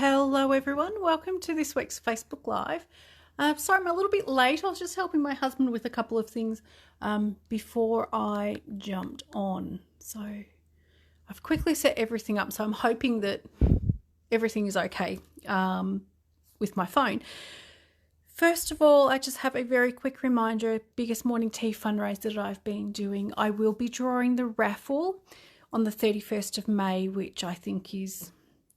Hello everyone, welcome to this week's Facebook Live. Sorry I'm a little bit late, I was just helping my husband with a couple of things before I jumped on. So I've quickly set everything up, so I'm hoping that everything is okay with my phone. First of all, I just have a very quick reminder, biggest morning tea fundraiser that I've been doing. I will be drawing the raffle on the 31st of May, which I think is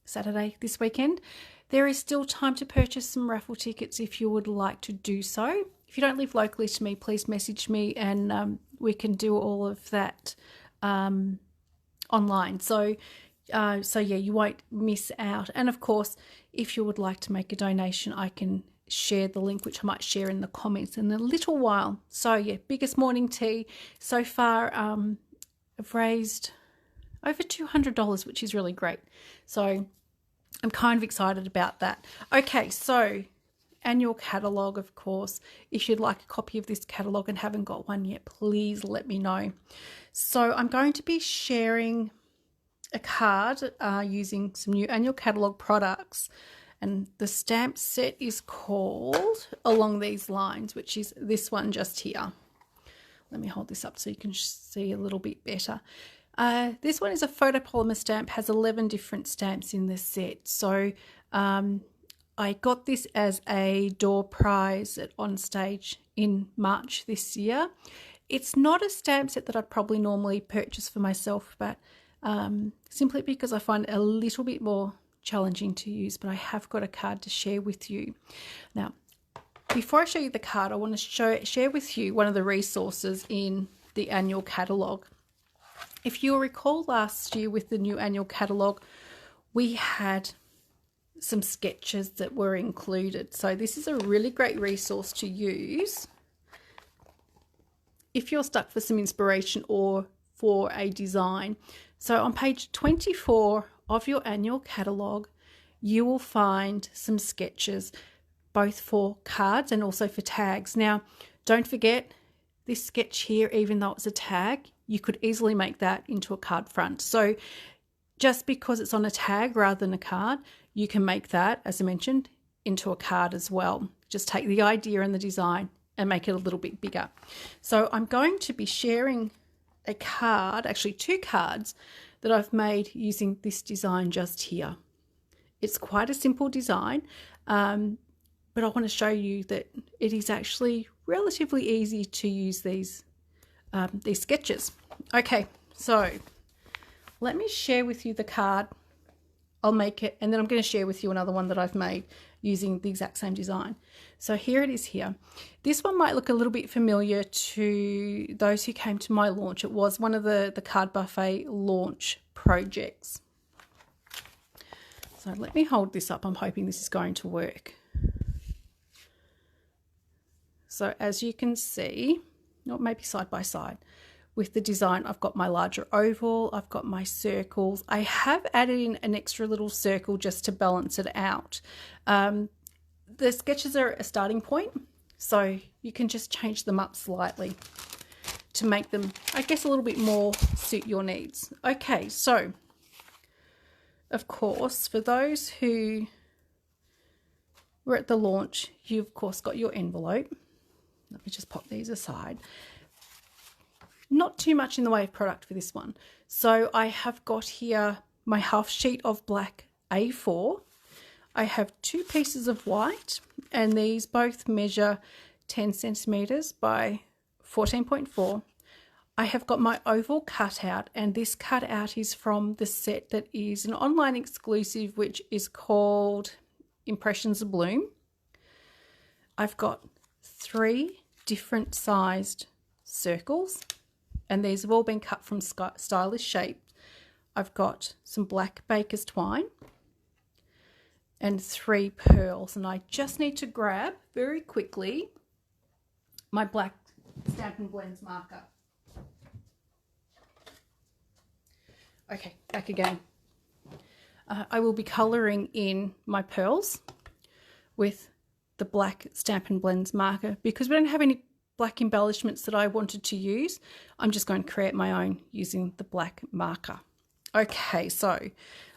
Saturday this weekend. There is still time to purchase some raffle tickets if you would like to do so. If you don't live locally to me, please message me and we can do all of that online. So yeah, you won't miss out. And of course, if you would like to make a donation, I can share the link, which I might share in the comments in a little while. So yeah, biggest morning tea. So far, I've raised over $200, which is really great. So I'm kind of excited about that. Okay, so annual catalogue, of course. If you'd like a copy of this catalogue and haven't got one yet, please let me know. So I'm going to be sharing a card using some new annual catalogue products. And the stamp set is called Along These Lines, which is this one just here. Let me hold this up so you can see a little bit better. This one is a photopolymer stamp, has 11 different stamps in the set. So I got this as a door prize at Onstage in March this year. It's not a stamp set that I'd probably normally purchase for myself, but simply because I find it a little bit more challenging to use, but I have got a card to share with you. Now, before I show you the card, I want to share with you one of the resources in the annual catalogue. If you'll recall last year with the new annual catalogue, we had some sketches that were included. So this is a really great resource to use if you're stuck for some inspiration or for a design. So on page 24 of your annual catalogue, you will find some sketches, both for cards and also for tags. Now, don't forget this sketch here, even though it's a tag, you could easily make that into a card front. So just because it's on a tag rather than a card, you can make that, as I mentioned, into a card as well. Just take the idea and the design and make it a little bit bigger. So I'm going to be sharing a card, actually two cards, that I've made using this design just here. It's quite a simple design, but I want to show you that it is actually relatively easy to use these sketches. Okay, so let me share with you the card. I'll make it, and then I'm going to share with you another one that I've made using the exact same design. So here it is here. This one might look a little bit familiar to those who came to my launch. It was one of the Card Buffet launch projects. So let me hold this up. I'm hoping this is going to work. So as you can see, or maybe side by side, with the design, I've got my larger oval, I've got my circles. I have added in an extra little circle just to balance it out. The sketches are a starting point, so you can just change them up slightly to make them, I guess, a little bit more suit your needs. Okay, so of course, for those who were at the launch, you of course got your envelope. Let me just pop these aside. Not too much in the way of product for this one. So I have got here my half sheet of black A4. I have two pieces of white, and these both measure 10 centimeters by 14.4. I have got my oval cutout, and this cutout is from the set that is an online exclusive, which is called Impressions of Bloom. I've got 3 different sized circles, and these have all been cut from stylish shape. I've got some black baker's twine and 3 pearls, and I just need to grab very quickly my black Stampin' Blends marker. Okay, back again. I will be colouring in my pearls with the black Stampin' Blends marker. Because we don't have any black embellishments that I wanted to use, I'm just going to create my own using the black marker. Okay, so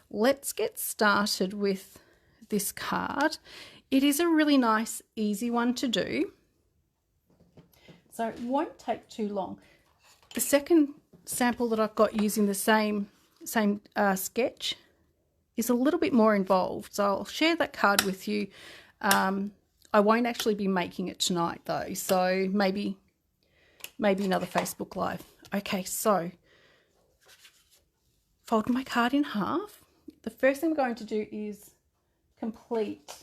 let's get started with this card. It is a really nice, easy one to do. So it won't take too long. The second sample that I've got using the same sketch is a little bit more involved. So I'll share that card with you. I won't actually be making it tonight though. So maybe another Facebook Live. Okay, so fold my card in half. The first thing I'm going to do is complete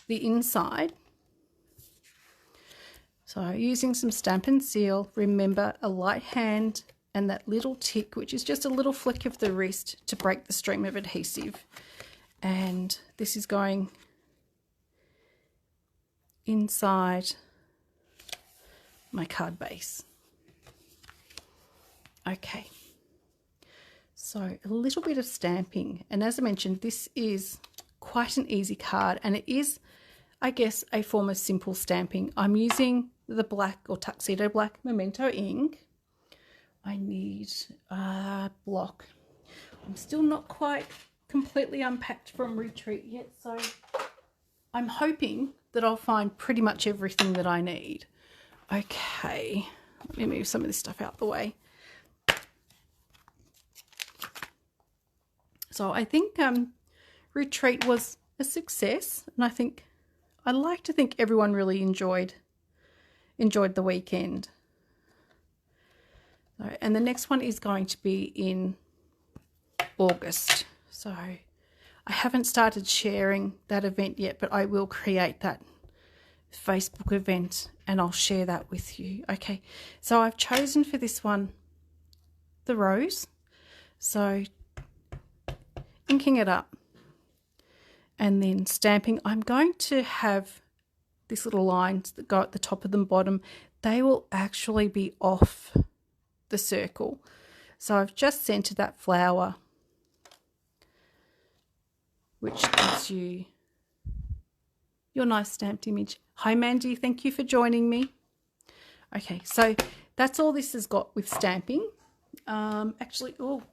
the inside. So using some Stampin' Seal, remember a light hand and that little tick, which is just a little flick of the wrist to break the stream of adhesive. And this is going inside my card base. Okay, so a little bit of stamping, and as I mentioned, this is quite an easy card, and it is, I guess, a form of simple stamping. I'm using the black or tuxedo black Memento ink. I need a block. I'm still not quite completely unpacked from retreat yet, so I'm hoping that I'll find pretty much everything that I need. Okay, let me move some of this stuff out the way. So I think retreat was a success, and I like to think everyone really enjoyed the weekend. So, and the next one is going to be in August. So I haven't started sharing that event yet, but I will create that Facebook event and I'll share that with you. Okay, so I've chosen for this one the rose. So inking it up and then stamping. I'm going to have these little lines that go at the top of the bottom. They will actually be off the circle. So I've just centered that flower, which gives you your nice stamped image. Hi Mandy, thank you for joining me. Okay, so that's all this has got with stamping. Actually, oh,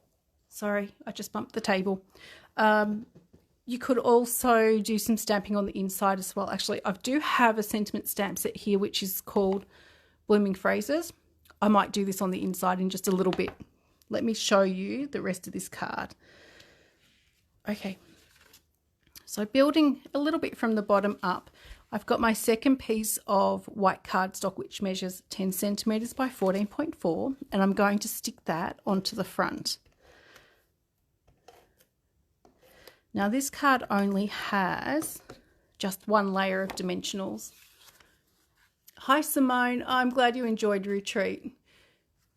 sorry, I just bumped the table. You could also do some stamping on the inside as well. Actually, I do have a sentiment stamp set here, which is called Blooming Phrases. I might do this on the inside in just a little bit. Let me show you the rest of this card. Okay, so building a little bit from the bottom up, I've got my second piece of white cardstock, which measures 10 centimeters by 14.4, and I'm going to stick that onto the front. Now this card only has just one layer of dimensionals. Hi Simone, I'm glad you enjoyed retreat.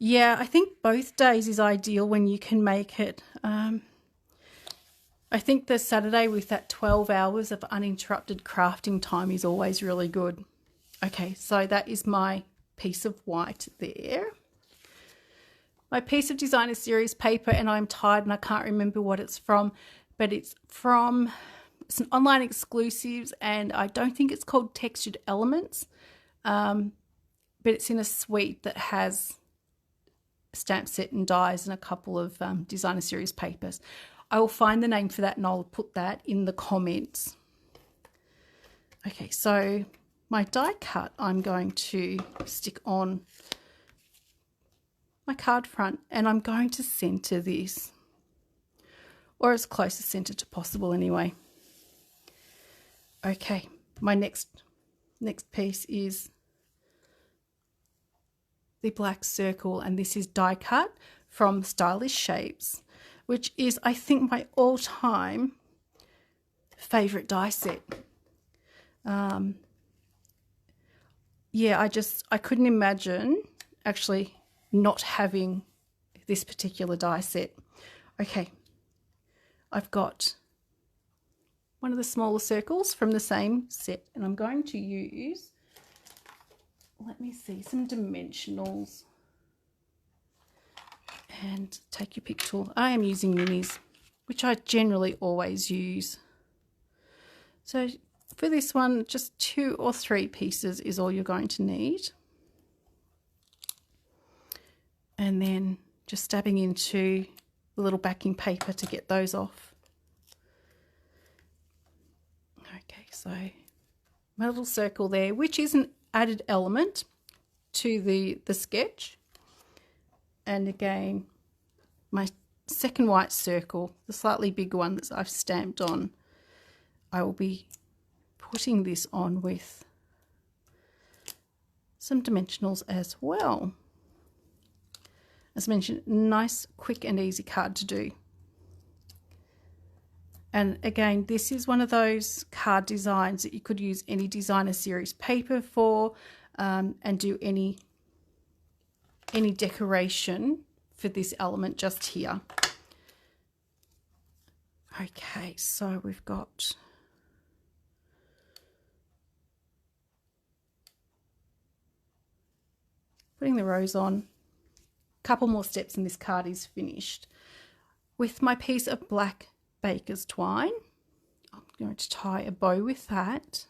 Yeah, I think both days is ideal when you can make it. I think the Saturday with that 12 hours of uninterrupted crafting time is always really good. Okay, so that is my piece of white there. My piece of Designer Series paper, and I'm tired and I can't remember what it's from, but it's an online exclusive, and I don't think it's called Textured Elements, but it's in a suite that has a stamp set and dies and a couple of Designer Series papers. I will find the name for that and I'll put that in the comments. Okay, so my die cut I'm going to stick on my card front, and I'm going to center this, or as close as center to possible anyway. Okay, my next piece is the black circle, and this is die cut from Stylish Shapes, which is, I think, my all-time favorite die set. Yeah, I couldn't imagine actually not having this particular die set. Okay, I've got one of the smaller circles from the same set, and I'm going to use, let me see, some dimensionals. And take your pick tool. I am using minis, which I generally always use. So for this one, just 2 or 3 pieces is all you're going to need. And then just stabbing into the little backing paper to get those off. So my little circle there, which is an added element to the sketch. And again, my second white circle, the slightly bigger one that I've stamped on, I will be putting this on with some dimensionals as well. As mentioned, nice, quick and easy card to do. And again, this is one of those card designs that you could use any designer series paper for, and do any decoration for this element just here. Okay, so we've got putting the rose on. A couple more steps and this card is finished. With my piece of black baker's twine, I'm going to tie a bow with that.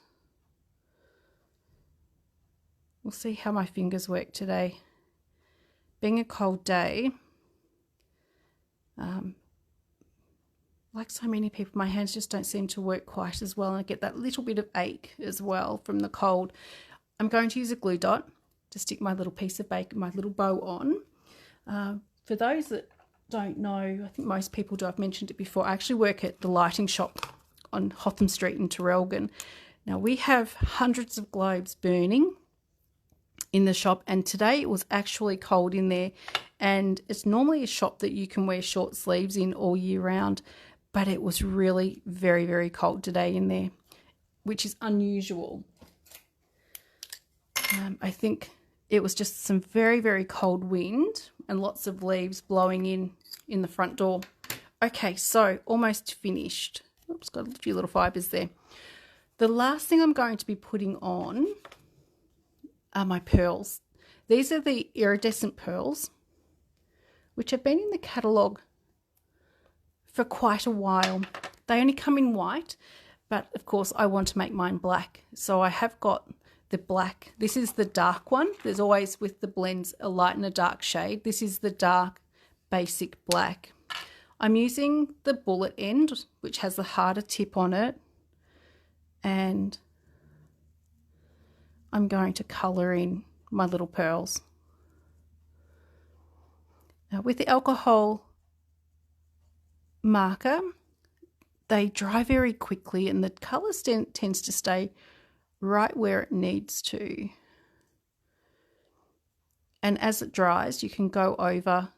We'll see how my fingers work today. Being a cold day, like so many people, my hands just don't seem to work quite as well, and I get that little bit of ache as well from the cold. I'm going to use a glue dot to stick my little piece of bacon, my little bow on. For those that don't know, I think most people do, I've mentioned it before, I actually work at the lighting shop on Hotham Street in Traralgon. Now we have hundreds of globes burning in the shop, and today it was actually cold in there, and it's normally a shop that you can wear short sleeves in all year round, but it was really very, very cold today in there, which is unusual. I think it was just some very, very cold wind and lots of leaves blowing in the front door. Okay, so almost finished. Oops, got a few little fibres there. The last thing I'm going to be putting on are my pearls. These are the iridescent pearls, which have been in the catalogue for quite a while. They only come in white, but of course I want to make mine black. So I have got the black. This is the dark one. There's always with the blends a light and a dark shade. This is the dark basic black. I'm using the bullet end, which has the harder tip on it, and I'm going to colour in my little pearls. Now with the alcohol marker, they dry very quickly and the colour tends to stay right where it needs to. And as it dries, you can go over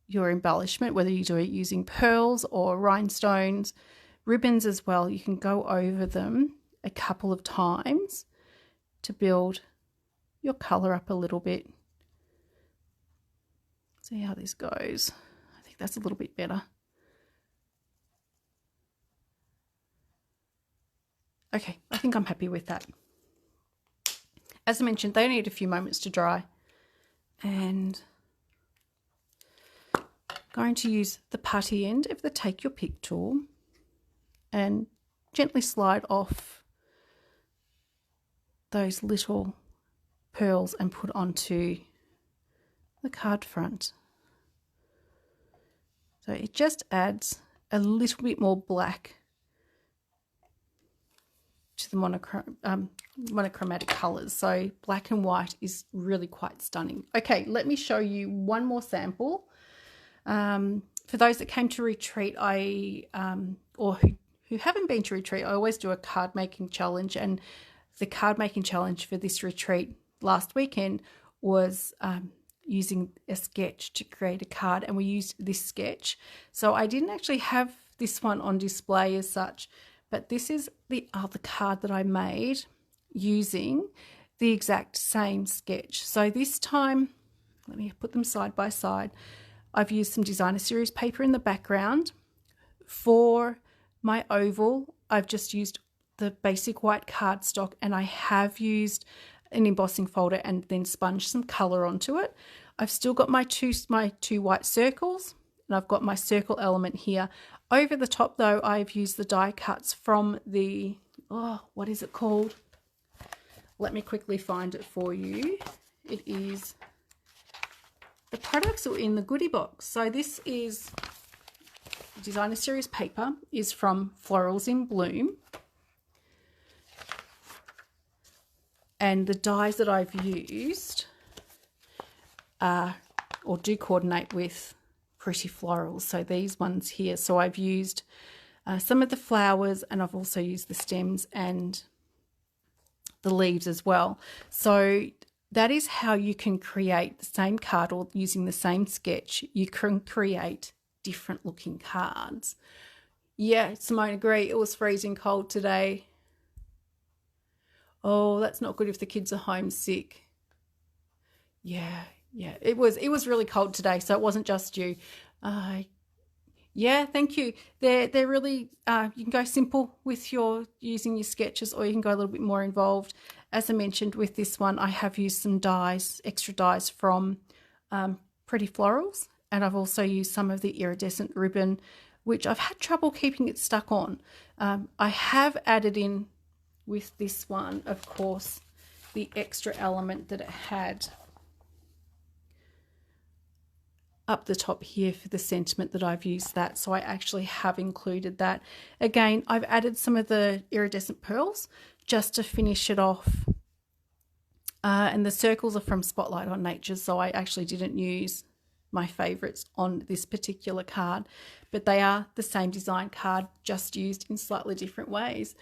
your embellishment, whether you do it using pearls or rhinestones, ribbons as well. You can go over them a couple of times to build your colour up a little bit. See how this goes. I think that's a little bit better. Okay, I think I'm happy with that. As I mentioned, they need a few moments to dry, and I'm going to use the putty end of the Take Your Pick tool and gently slide off those little pearls and put onto the card front. So it just adds a little bit more black to the monochromatic colours. So black and white is really quite stunning. Okay, let me show you one more sample. For those that came to retreat, or who haven't been to retreat, I always do a card making challenge, and the card making challenge for this retreat last weekend was using a sketch to create a card, and we used this sketch. So I didn't actually have this one on display as such, but this is the other card that I made using the exact same sketch. So this time, let me put them side by side. I've used some designer series paper in the background. For my oval, I've just used the basic white cardstock, and I have used an embossing folder and then sponged some colour onto it. I've still got my two white circles, and I've got my circle element here. Over the top though, I've used the die cuts from the, what is it called? Let me quickly find it for you. It is, the products are in the goodie box. So this is designer series paper, is from Florals in Bloom. And the dies that I've used are, or do coordinate with Pretty Florals. So these ones here. So I've used some of the flowers, and I've also used the stems and the leaves as well. So that is how you can create the same card, or using the same sketch, you can create different looking cards. Yeah, Simone, agree. It was freezing cold today. Oh, that's not good if the kids are homesick. Yeah, it was really cold today, so it wasn't just you. Yeah, thank you. They're really you can go simple with your using your sketches, or you can go a little bit more involved. As I mentioned with this one, I have used some dies, extra dies from Pretty Florals, and I've also used some of the iridescent ribbon, which I've had trouble keeping it stuck on. I have added in with this one, of course, the extra element that it had up the top here for the sentiment, that I've used that. So I actually have included that. Again, I've added some of the iridescent pearls just to finish it off. And the circles are from Spotlight on Nature, so I actually didn't use my favourites on this particular card, but they are the same design card, just used in slightly different ways.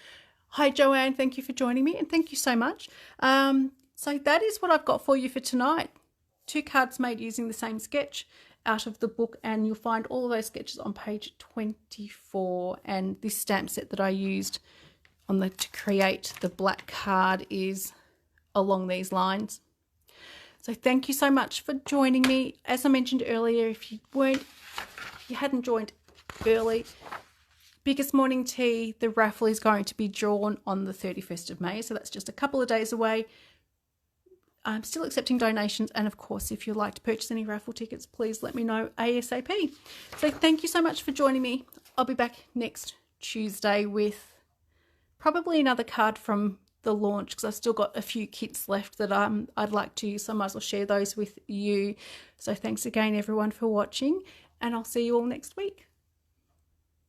Hi Joanne, thank you for joining me, and thank you so much. So that is what I've got for you for tonight. 2 cards made using the same sketch out of the book, and you'll find all of those sketches on page 24. And this stamp set that I used to create the black card is along these lines. So thank you so much for joining me. As I mentioned earlier, if you hadn't joined early, Biggest Morning Tea, the raffle is going to be drawn on the 31st of May. So that's just a couple of days away. I'm still accepting donations. And of course, if you'd like to purchase any raffle tickets, please let me know ASAP. So thank you so much for joining me. I'll be back next Tuesday with probably another card from the launch, because I've still got a few kits left that I'd like to use. So I might as well share those with you. So thanks again, everyone, for watching, and I'll see you all next week.